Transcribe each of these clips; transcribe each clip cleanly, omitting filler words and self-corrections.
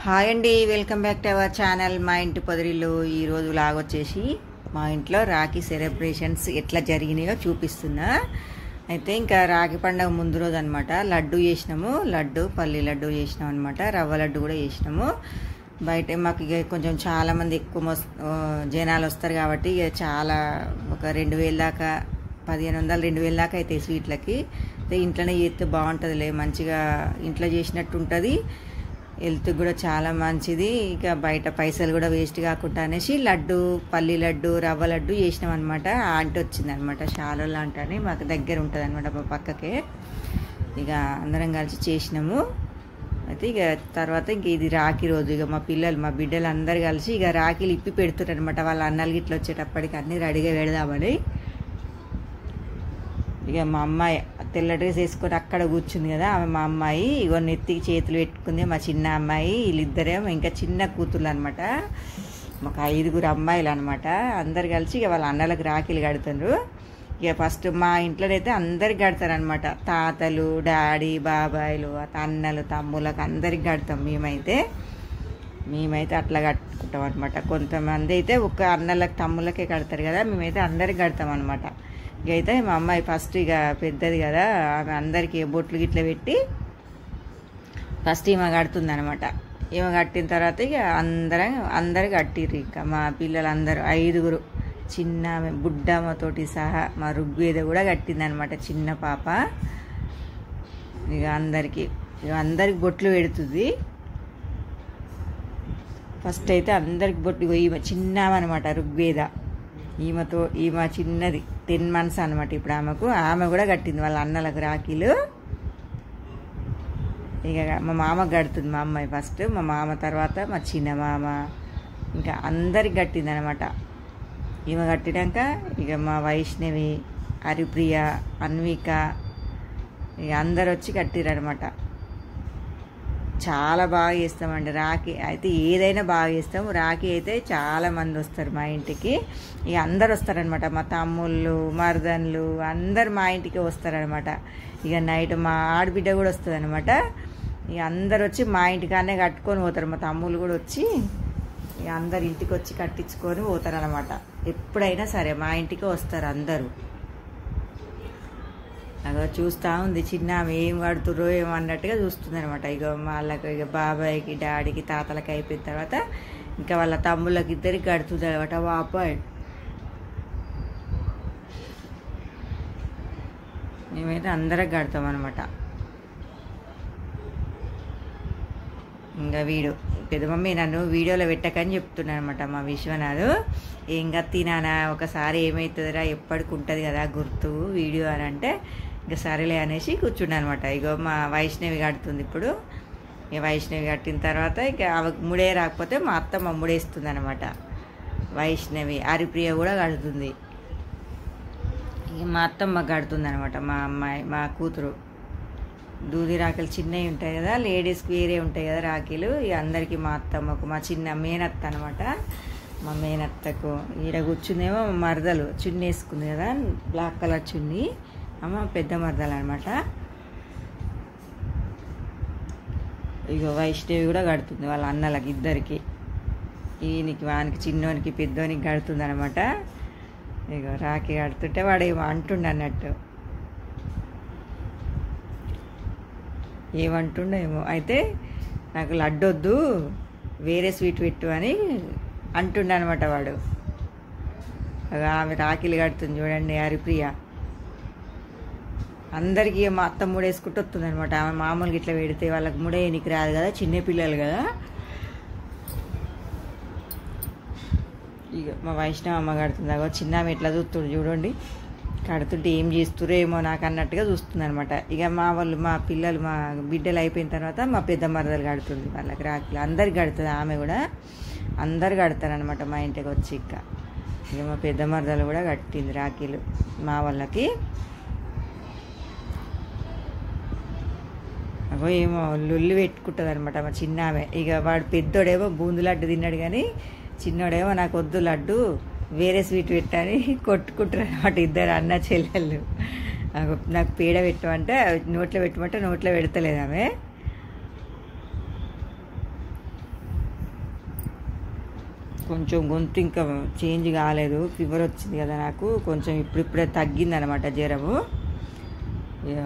Hi అండి, welcome back to our channel మా ఇంటి పొదరిలో. ఈరోజు లాగొచ్చేసి మా ఇంట్లో రాఖీ సెలబ్రేషన్స్ ఎట్లా జరిగినాయో చూపిస్తున్నా. అయితే ఇంకా రాఖీ పండుగ ముందు రోజు అనమాట లడ్డు చేసినాము, పల్లి లడ్డు చేసినాం అనమాట. రవ్వ లడ్డు కూడా చేసినాము. బయట మాకు ఇక కొంచెం చాలామంది ఎక్కువ జనాలు వస్తారు కాబట్టి ఇక చాలా ఒక 2000 దాకా 1500 2000 దాకా అవుతాయి స్వీట్లకి. అయితే ఇంట్లోనే చేస్తే బాగుంటుందిలే, మంచిగా ఇంట్లో చేసినట్టు ఉంటుంది, హెల్త్ కూడా చాలా మంచిది. ఇక బయట పైసలు కూడా వేస్ట్ కాకుండా అనేసి పల్లి లడ్డు రవ్వ లడ్డు చేసినాం అనమాట. ఆంటీ వచ్చింది అనమాట, షాలో లాంటి అని మాకు దగ్గర ఉంటుంది అనమాట, మా పక్కకే. ఇక అందరం కలిసి చేసినాము. అయితే ఇక తర్వాత ఇంక ఇది రాఖీ రోజు ఇక మా బిడ్డలు అందరు కలిసి ఇక రాఖీలు ఇప్పి పెడుతున్నారు అనమాట. వాళ్ళ అన్నలు గిట్ల వచ్చేటప్పటికి అన్నీ రెడీగా పెడదామని. ఇక మా అమ్మాయి తెల్ల డ్రెస్ వేసుకొని అక్కడ కూర్చుంది కదా, ఆమె మా అమ్మాయి. ఇగో నెత్తికి చేతులు పెట్టుకుంది మా చిన్న అమ్మాయి. వీళ్ళిద్దరేమో ఇంకా చిన్న కూతుర్లు అనమాట. మాకు 5 అమ్మాయిలు అనమాట. అందరు కలిసి ఇక వాళ్ళ అన్నలకు రాఖీలు కడుతున్నారు. ఇక ఫస్ట్ మా ఇంట్లోనైతే అందరికి కడతారనమాట. తాతలు, డాడీ, బాబాయిలు, అన్నలు, తమ్ములకు అందరికి కడతాం. మేమైతే అట్లా కట్టుకుంటాం అనమాట. కొంతమంది అయితే ఒక అన్నలకు తమ్ములకే కడతారు కదా, మేమైతే అందరికి కడతాం అనమాట. ఇక అయితే మా అమ్మాయి ఫస్ట్ ఇక పెద్దది కదా, ఆమె అందరికీ బొట్లు గిట్ల పెట్టి ఫస్ట్ ఈమె కడుతుంది అనమాట. ఈమె కట్టిన తర్వాత ఇక అందరు కట్టిర్రు. ఇంకా మా పిల్లలందరూ 5 చిన్న బుడ్డమ్మతోటి సహా మా ఋగ్వేద కూడా కట్టింది అనమాట, చిన్న పాప. ఇక అందరికి బొట్లు పెడుతుంది. ఫస్ట్ అయితే అందరికి బొట్లు ఈమె చిన్నమనమాట ఋగ్వేద. ఈమె చిన్నది 10 months అనమాట ఇప్పుడు ఆమె కూడా కట్టింది వాళ్ళ అన్నలకు రాఖీలు. ఇక మా మామకు కడుతుంది మా అమ్మాయి ఫస్ట్, మా మామ తర్వాత మా చిన్న మామ, ఇంకా అందరికి కట్టింది అనమాట. ఈమె కట్టినాక ఇక మా వైష్ణవి, హరిప్రియ, అన్విక ఇక అందరు వచ్చి కట్టిరనమాట. చాలా బాగా చేస్తామండి రాఖీ అయితే, ఏదైనా బాగా చేస్తాము. రాఖీ అయితే చాలా మంది వస్తారు మా ఇంటికి. ఇక అందరు వస్తారనమాట, మా తమ్ముళ్ళు, మరదన్లు అందరు మా ఇంటికి వస్తారనమాట. ఇక నైట్ మా ఆడబిడ్డ కూడా వస్తుంది అనమాట. ఇక అందరు వచ్చి మా ఇంటికానే కట్టుకొని పోతారు. మా తమ్ముళ్ళు కూడా వచ్చి ఇక అందరు ఇంటికి వచ్చి కట్టించుకొని పోతారనమాట. ఎప్పుడైనా సరే మా ఇంటికి వస్తారు అందరూ. అలా చూస్తూ ఉంది చిన్న ఆమె ఏం కడుతుర్రో ఏమో అన్నట్టుగా చూస్తుంది అనమాట. ఇక వాళ్ళకి ఇక బాబాయ్కి, డాడీకి, తాతలకి అయిపోయిన తర్వాత ఇంకా వాళ్ళ తమ్ముళ్ళకి ఇద్దరికి కడుతుంది అనమాట. వాపాయ్ మేమైతే అందరికి కడతాం అనమాట. ఇంకా పెద్ద మమ్మీ నన్ను వీడియోలో పెట్టకని చెప్తున్నాను అనమాట మా విశ్వనాథ్. ఏం కత్తినానా ఒకసారి ఏమవుతుందిరా, ఎప్పటికి ఉంటుంది కదా గుర్తు వీడియో అని అంటే ఇక సరేలే అనేసి కూర్చున్నాను అనమాట. ఇగో మా వైష్ణవి కడుతుంది ఇప్పుడు. ఇక వైష్ణవి కట్టిన తర్వాత ఇక ఆమెకు ముడే రాకపోతే మా అత్తమ్మ ముడేస్తుంది అనమాట. వైష్ణవి, హరిప్రియ కూడా కడుతుంది. ఇక మా అత్తమ్మ కడుతుంది అనమాట. మా కూతురు దూది రాఖీలు చిన్నవి ఉంటాయి కదా, లేడీస్కి వేరే ఉంటాయి కదా రాఖీలు. ఇక అందరికీ మా అత్తమ్మకు, మా చిన్న మేనత్త అనమాట, మా మేనత్తకు ఈడ కూర్చుందేమో మరదలు చున్నీ వేసుకుంది కదా, బ్లాక్ కలర్ చున్నీ, అమ్మ పెద్ద మరదలు అనమాట. ఇక వైష్ణవి కూడా కడుతుంది వాళ్ళ అన్నలకి ఇద్దరికి. వానికి చిన్నోనికి పెద్దోనికి కడుతుంది అనమాట. ఇక రాఖీ కడుతుంటే వాడు ఏమో అంటుండ అన్నట్టు, ఏమంటుండో ఏమో. అయితే నాకు లడ్డు వద్దు, వేరే స్వీట్ పెట్టు అని అంటుండ అనమాట వాడు. ఆమె రాఖీలు కడుతుంది చూడండి హరిప్రియ. అందరికీ మా అత్త ముడేసుకుంటూ వస్తుంది అనమాట. ఆమె మామూలుగా ఇట్లా పెడితే వాళ్ళకి ముడేయనికి రాదు కదా, చిన్నపిల్లలు కదా. ఇక మా వైష్ణవ అమ్మ కడుతుంది. అగో చిన్న ఆమె ఎట్లా చూస్తుంది చూడండి, కడుతుంటే ఏం చేస్తురో ఏమో నాకు అన్నట్టుగా చూస్తుంది అనమాట. ఇక మా బిడ్డలు అయిపోయిన తర్వాత మా పెద్ద మరదలు కడుతుంది వాళ్ళకి రాఖీలు. అందరికి కడుతుంది ఆమె కూడా, అందరు కడతారనమాట మా ఇంటికి వచ్చి. ఇక మా పెద్ద మరదలు కూడా కట్టింది రాఖీలు మా వాళ్ళకి. అగో ఏమో లొల్లి పెట్టుకుంటుంది అనమాట మా చిన్న ఆమె. ఇక వాడు పెద్దోడేమో బూందు లడ్డు తిన్నాడు కానీ చిన్నోడేమో నాకు వద్దు లడ్డు, వేరే స్వీట్ పెట్టని కొట్టుకుంటారు అనమాట ఇద్దరు అన్న చెల్లెళ్ళు. నాకు పేడ పెట్టమంటే నోట్లో పెట్టమంటే నోట్లో పెడతలేదు ఆమె. కొంచెం గొంతు ఇంకా చేంజ్ కాలేదు, ఫీవర్ వచ్చింది కదా నాకు, కొంచెం ఇప్పుడిప్పుడే తగ్గిందనమాట జ్వరము. ఇక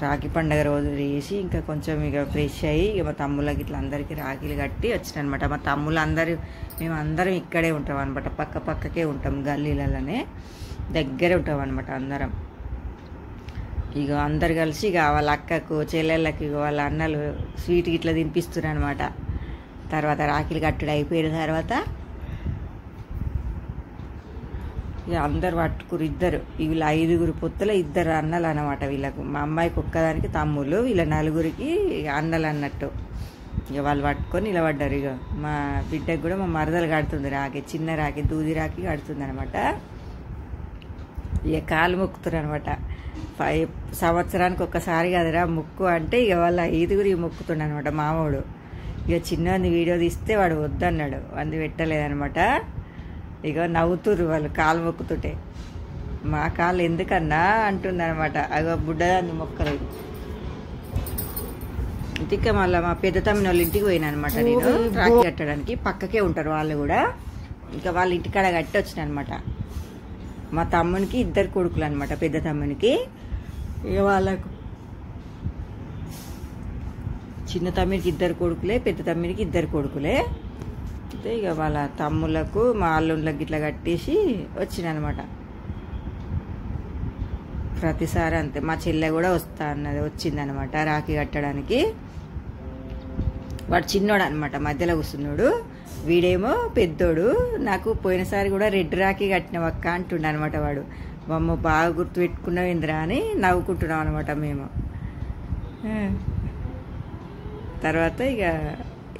రాఖీ పండుగ రోజు వేసి ఇంకా కొంచెం ఇక ఫ్రెష్ అయ్యి ఇక మా తమ్ముళ్ళకి ఇట్లా అందరికీ రాఖీలు కట్టి వచ్చిన అనమాట. మా తమ్ముళ్ళు అందరూ మేము అందరం ఇక్కడే ఉంటాం అనమాట, పక్క పక్కకే ఉంటాం, గల్లీలలోనే దగ్గరే ఉంటాం అనమాట అందరం. ఇక అందరు కలిసి ఇక వాళ్ళ అక్కకు చెల్లెళ్ళకి వాళ్ళ అన్నలు స్వీట్ ఇట్లా తినిపిస్తున్నారు అనమాట. తర్వాత రాఖీలు కట్టుడు అయిపోయిన తర్వాత ఇక అందరు పట్టుకురు, ఇద్దరు వీళ్ళ 5 పొత్తుల 2 అన్నలు అనమాట వీళ్ళకు. మా అమ్మాయికి ఒక్కదానికి తమ్ముళ్ళు, వీళ్ళ 4కి అన్నలు అన్నట్టు. ఇక వాళ్ళు పట్టుకొని నిలబడ్డారు. ఇక మా బిడ్డకు కూడా మా మరదలు కడుతుంది రాఖీ, చిన్న రాఖీ, దూది రాఖీ కడుతుంది అనమాట. ఇక కాలు మొక్కుతారు అనమాట. 5 సంవత్సరానికి ఒక్కసారి కదరా మొక్కు అంటే ఇక వాళ్ళ 5 మొక్కుతుండ అనమాట మామూడు. ఇక చిన్నది వీడియో తీస్తే వాడు వద్దన్నాడు, అందు పెట్టలేదనమాట. ఇక నవ్వుతురు వాళ్ళు కాలు మొక్కుతుంటే. మా కాళ్ళు ఎందుకన్నా అంటుందన్నమాట. అగో బుడ్డదాన్ని మొక్కలేదు. ఇంటికి మళ్ళీ మా పెద్ద తమ్మిన వాళ్ళ ఇంటికి పోయినా అనమాట నేను రాఖీ కట్టడానికి. పక్కకే ఉంటారు వాళ్ళు కూడా. ఇంకా వాళ్ళ ఇంటికాడ కట్టి వచ్చిన అనమాట. మా తమ్మునికి 2 కొడుకులు అనమాట, పెద్ద తమ్మునికి. ఇక వాళ్ళకు చిన్న తమ్మునికి 2 కొడుకులే, పెద్ద తమ్మునికి 2 కొడుకులే. అయితే ఇక వాళ్ళ తమ్ములకు మా అల్లుళ్ళకి ఇట్లా కట్టేసి వచ్చిన అనమాట. ప్రతిసారి అంతే. మా చెల్లె కూడా వస్తా అన్నది, వచ్చిందనమాట రాఖీ కట్టడానికి. వాడు చిన్నోడు అనమాట, మధ్యలో కూర్చున్నాడు. వీడేమో పెద్దోడు. నాకు పోయినసారి కూడా రెడ్ రాఖీ కట్టినవక్క అంటుండ అనమాట వాడు. మమ్మ బాగా గుర్తు పెట్టుకున్నావు ఇంద్రా అని నవ్వుకుంటున్నాం అనమాట మేము. తర్వాత ఇక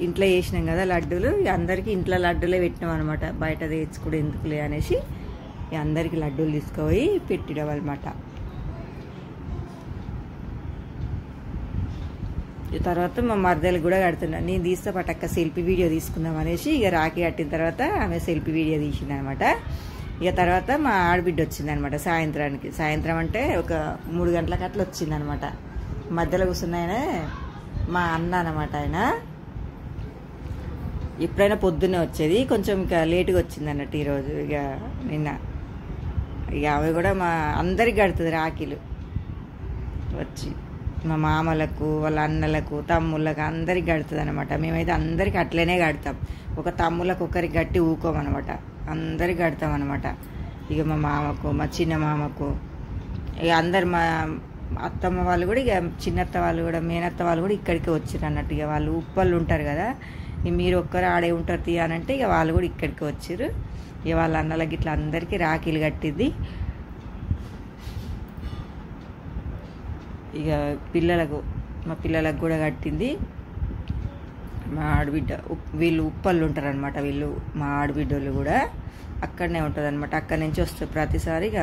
ఇంట్లో వేసినాం కదా లడ్డూలు, ఇక అందరికీ ఇంట్లో లడ్డూలే పెట్టినాం అనమాట. బయట తెచ్చుకుంటే ఎందుకులే అనేసి ఇక అందరికీ లడ్డూలు తీసుకుపోయి పెట్టినాం అనమాట. తర్వాత మా మరదలు కూడా కడుతున్నా. నేను తీస్తే పటక్క సెల్ఫీ వీడియో తీసుకుందాం అనేసి ఇక రాఖీ కట్టిన తర్వాత ఆమె సెల్ఫీ వీడియో తీసింది అనమాట. ఇక తర్వాత మా ఆడబిడ్డ వచ్చిందనమాట సాయంత్రానికి. సాయంత్రం అంటే ఒక 3 గంటలకు అట్లా వచ్చిందనమాట. మధ్యలో కూర్చున్న ఆయన మా అన్న అనమాట. ఆయన ఎప్పుడైనా పొద్దున్నే వచ్చేది, కొంచెం ఇంకా లేటుగా వచ్చింది అన్నట్టు ఈరోజు. ఇక నిన్న ఇక ఆమె కూడా మా అందరికి కడుతుంది రాఖీలు. వచ్చి మా మామలకు, వాళ్ళ అన్నలకు, తమ్ముళ్ళకు అందరికి కడుతుంది అనమాట. మేమైతే అందరికి అట్లనే కడతాం. ఒక తమ్ముళ్ళకు ఒకరికి గట్టి ఊకోమనమాట, అందరికి కడతాం అనమాట. ఇక మా మామకు, మా చిన్న మామకు, ఇక అందరు మా అత్తమ్మ వాళ్ళు కూడా, ఇక చిన్నత్త వాళ్ళు కూడా, మేనత్త వాళ్ళు కూడా ఇక్కడికి వచ్చారు అన్నట్టు. ఇక వాళ్ళు ఉప్పళ్ళు ఉంటారు కదా, ఇక మీరు ఒక్కరు ఆడే ఉంటారు తీయాలంటే ఇక వాళ్ళు కూడా ఇక్కడికి వచ్చారు. ఇక వాళ్ళ అన్నలకి ఇట్లా అందరికీ రాఖీలు కట్టింది. ఇక మా పిల్లలకు కూడా కట్టింది. మా ఆడబిడ్డ వీళ్ళు ఉప్పళ్ళు ఉంటారు అనమాట. వీళ్ళు మా ఆడబిడ్డలు కూడా అక్కడనే ఉంటుంది అనమాట. అక్కడి నుంచి వస్తుంది ప్రతిసారి, ఇక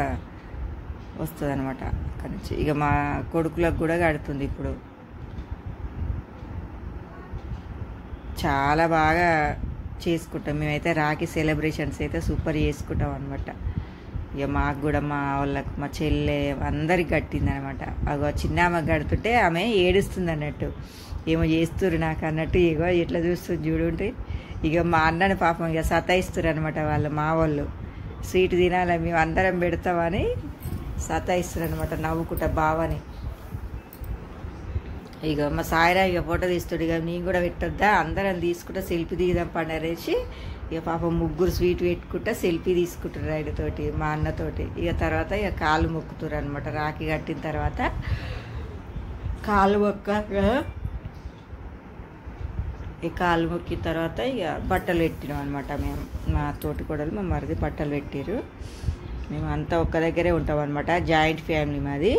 వస్తుంది అనమాట అక్కడి నుంచి. ఇక మా కొడుకులకు కూడా కడుతుంది ఇప్పుడు. చాలా బాగా చేసుకుంటాం మేమైతే రాఖీ సెలబ్రేషన్స్ అయితే సూపర్ చేసుకుంటాం అనమాట. ఇక మాకు కూడా మా వాళ్ళకు, మా చెల్లె అందరికి కట్టింది అనమాట. అగో చిన్న ఆమెకు కడుతుంటే ఆమె ఏడుస్తుంది అన్నట్టు, ఏమో చేస్తుర్రు నాకు అన్నట్టు. ఇగో ఎట్లా చూస్తుంది చూడుంటే. ఇక మా అన్నని పాపం ఇక సతాయిస్తారు అనమాట వాళ్ళు, మా వాళ్ళు. స్వీట్ తినాలి మేము అందరం పెడతామని సతాయిస్తారు అనమాట నవ్వుకుంటా బావని. ఇక మా సాయిరా ఇక ఫోటో తీస్తాడు. ఇక నేను కూడా పెట్టొద్దా, అందరం తీసుకుంటా సెల్ఫీ దిగుదాం పండరేసి. ఇక పాపం 3 స్వీట్ పెట్టుకుంటా సెల్ఫీ తీసుకుంటారు ఆయనతోటి, మా అన్నతోటి. ఇక తర్వాత ఇక కాళ్ళు మొక్కుతారు అనమాట. రాఖీ కట్టిన తర్వాత కాళ్ళు మొక్కాక, ఈ కాళ్ళు మొక్కిన తర్వాత ఇక బట్టలు పెట్టినాం అనమాట. మేము మా తోటి కోడలు, మా మరిది బట్టలు పెట్టారు. మేము అంతా ఒక్క దగ్గరే ఉంటాం అనమాట, జాయింట్ ఫ్యామిలీ మాది.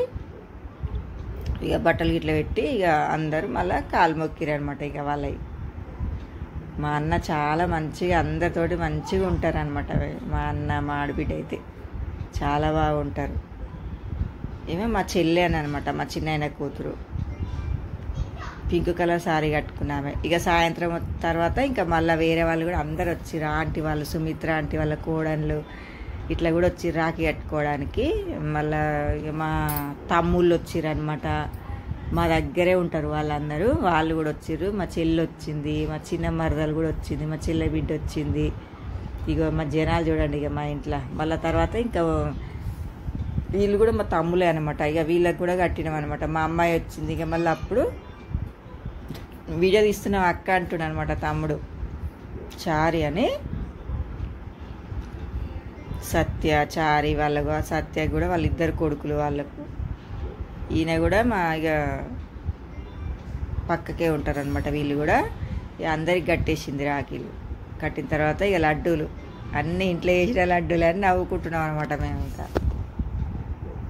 ఇక బట్టలు గిట్ల పెట్టి ఇక అందరూ మళ్ళీ కాలు మొక్కిరు అనమాట. ఇక వాళ్ళవి మా అన్న చాలా మంచిగా అందరితోటి మంచిగా ఉంటారు అనమాట. మా అన్న, మా ఆడబిడ్డ అయితే చాలా బాగుంటారు. ఏమో మా చెల్లె అని అనమాట, మా చిన్న కూతురు. పింక్ కలర్ సారీ కట్టుకున్నామే. ఇక సాయంత్రం తర్వాత ఇంకా మళ్ళీ వేరే వాళ్ళు కూడా అందరు వచ్చిర్రు. ఆంటీ వాళ్ళు, సుమిత్ర ఆంటీ వాళ్ళ కోడళ్ళు ఇట్లా కూడా వచ్చిర్రు రాఖీ కట్టుకోవడానికి. మళ్ళీ ఇక మా తమ్ముళ్ళు వచ్చిర్రు అనమాట. మా దగ్గరే ఉంటారు వాళ్ళందరూ. వాళ్ళు కూడా వచ్చిర్రు. మా చెల్లి వచ్చింది, మా చిన్న మరదలు కూడా వచ్చింది, మా చెల్లె బిడ్డ వచ్చింది. ఇక మా జనాలు చూడండి ఇక మా ఇంట్లో. మళ్ళీ తర్వాత ఇంకా వీళ్ళు కూడా మా తమ్ములే అనమాట. ఇక వీళ్ళకి కూడా కట్టినాం అనమాట. మా అమ్మాయి వచ్చింది. ఇక మళ్ళీ అప్పుడు వీడియో తీస్తున్నాం అక్క అంటున్నాను అనమాట తమ్ముడు చారి అని. సత్య చారి వాళ్ళకు, సత్య కూడా వాళ్ళిద్దరు కొడుకులు వాళ్ళకు. ఈయన కూడా మా ఇక పక్కకే ఉంటారనమాట వీళ్ళు కూడా. ఇక అందరికి కట్టేసింది రాఖీలు. కట్టిన తర్వాత ఇక లడ్డూలు అన్నీ ఇంట్లో వేసిన లడ్డూలు అన్నీ నవ్వుకుంటున్నాం అనమాట మేము. ఇంకా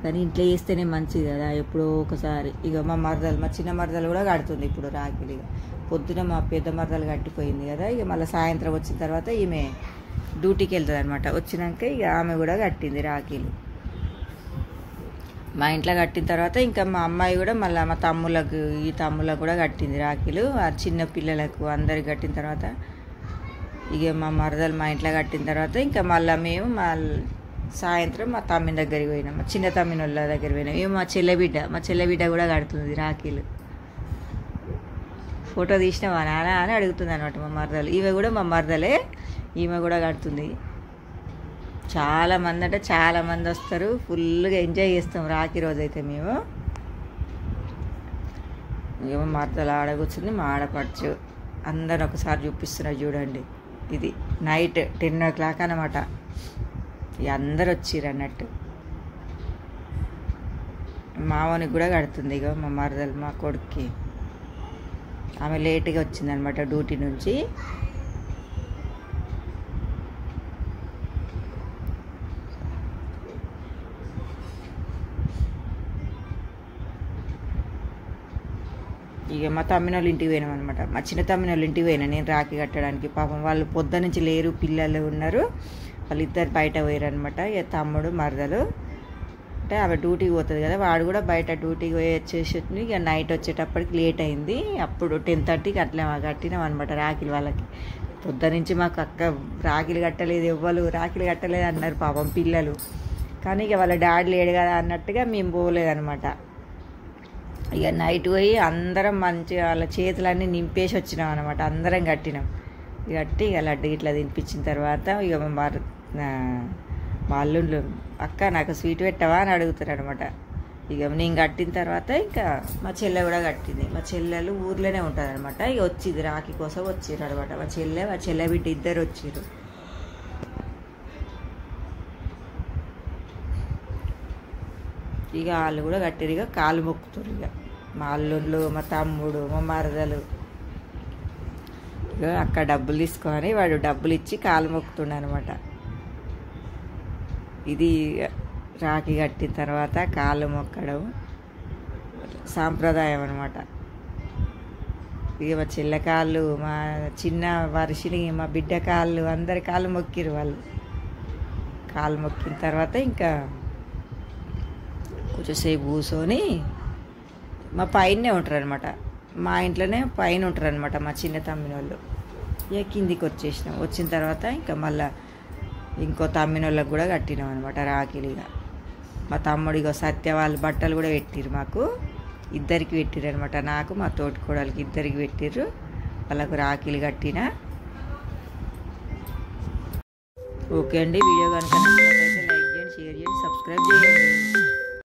కానీ ఇంట్లో చేస్తేనే మంచిది కదా, ఎప్పుడో ఒకసారి. ఇక మా మరదలు, మా చిన్న మరదలు కూడా కడుతుంది ఇప్పుడు రాఖీలు. ఇక పొద్దున మా పెద్ద మరదలు కట్టిపోయింది కదా. ఇక మళ్ళీ సాయంత్రం వచ్చిన తర్వాత ఈమె డ్యూటీకి వెళ్తుంది అనమాట. వచ్చినాక ఇక ఆమె కూడా కట్టింది రాఖీలు. మా ఇంట్లో కట్టిన తర్వాత ఇంకా మా అమ్మాయి కూడా మళ్ళీ మా తమ్ముళ్ళకు, ఈ తమ్ముళ్ళకు కూడా కట్టింది రాఖీలు. ఆ చిన్న పిల్లలకు అందరికి కట్టిన తర్వాత ఇక మా మరదలు మా ఇంట్లో కట్టిన తర్వాత ఇంకా మళ్ళీ మేము సాయంత్రం మా తమ్మిని దగ్గరికి పోయినాం, మా చిన్న తమ్మిని వాళ్ళ దగ్గర పోయినాం. ఇక మా చెల్లె బిడ్డ కూడా కడుతుంది రాఖీలు. ఫోటో తీసినావా నాన్న అని అడుగుతుంది అనమాట మా మరదలు. ఈమె కూడా మా మరదలే, ఈమె కూడా కడుతుంది. చాలామంది అంటే చాలామంది వస్తారు. ఫుల్గా ఎంజాయ్ చేస్తాం రాఖీ రోజు అయితే మేము. ఏమో మరదలు ఆడ కూర్చుంది, మా ఆడపడుచు అందరు ఒకసారి చూపిస్తున్నారు చూడండి. ఇది నైట్ 10 o'clock అనమాట. ఇక అందరు వచ్చిర్రు అన్నట్టు. మావనికి కూడా కడుతుంది ఇక మా మరదలు, మా కొడుక్కి. ఆమె లేట్గా వచ్చిందనమాట డ్యూటీ నుంచి. ఇక మా తమ్మిన వాళ్ళ ఇంటికి పోయినాం అనమాట. మా చిన్న తమ్మిన వాళ్ళ ఇంటికి పోయినా నేను రాఖీ కట్టడానికి. పాపం వాళ్ళు పొద్దు నుంచి లేరు, పిల్లలు ఉన్నారు. వాళ్ళిద్దరు బయట పోయారు అనమాట. ఇక తమ్ముడు మరదలు అంటే ఆమె డ్యూటీకి పోతుంది కదా, వాడు కూడా బయట డ్యూటీకి పోయి వచ్చేసి ఇక నైట్ వచ్చేటప్పటికి లేట్ అయింది. అప్పుడు 10:30కి అట్లా కట్టినాం అనమాట రాఖీలు వాళ్ళకి. పొద్దు నుంచి మాకు అక్క రాఖీలు కట్టలేదు, ఎవ్వరు రాఖీలు కట్టలేదు అన్నారు పాపం పిల్లలు. కానీ ఇక వాళ్ళ డాడీ లేడు కదా అన్నట్టుగా మేము పోలేదనమాట. ఇక నైట్ పోయి అందరం మంచిగా వాళ్ళ చేతులన్నీ నింపేసి వచ్చినాం అనమాట. అందరం కట్టినాం. కట్టి ఇక లడ్డు ఇట్లా తినిపించిన తర్వాత ఇక వాళ్ళు అక్క నాకు స్వీట్ పెట్టవా అని అడుగుతారు అనమాట. ఇక నేను కట్టిన తర్వాత ఇంకా మా చెల్లె కూడా కట్టింది. మా చెల్లెలు ఊర్లోనే ఉంటుంది అనమాట. ఇక వచ్చింది రాఖీ కోసం వచ్చిర్రు అనమాట. మా చెల్లె బిడ్డ ఇద్దరు వచ్చిర్రు. ఇక వాళ్ళు కూడా కట్టిరు. ఇక కాలు మొక్కుతారు. ఇక మా అల్లుళ్ళు, మా తమ్ముడు, మా మరదలు ఇక అక్కడ డబ్బులు తీసుకొని వాడు డబ్బులు ఇచ్చి కాలు మొక్కుతుండ అనమాట. ఇది రాఖీ కట్టిన తర్వాత కాళ్ళు మొక్కడం సాంప్రదాయం అనమాట. ఇక మా చెల్లె కాళ్ళు, మా చిన్న వర్షిని, మా బిడ్డ కాళ్ళు, అందరి కాళ్ళు మొక్కిరు వాళ్ళు. కాళ్ళు మొక్కిన తర్వాత ఇంకా కొంచెంసేపు కూర్చొని మా పైనే ఉంటారు అనమాట. మా ఇంట్లోనే పైన ఉంటారు అనమాట మా చిన్న తమ్మిన వాళ్ళు. ఇక కిందికి వచ్చేసినాం. వచ్చిన తర్వాత ఇంకా మళ్ళీ ఇంకో తమ్మిన వాళ్ళకి కూడా కట్టినాం అనమాట రాఖీలు. ఇక మా తమ్ముడిగా సత్య వాళ్ళు బట్టలు కూడా పెట్టిర్రు మాకు. ఇద్దరికి పెట్టిర్రు అనమాట. నాకు మా తోటి కోడలికి ఇద్దరికి పెట్టిర్రు. వాళ్ళకు రాఖీలు కట్టిన. ఓకే అండి, వీడియో కనుక నచ్చినట్లయితే లైక్ చేయండి, షేర్ చేయండి, సబ్స్క్రైబ్ చేయండి.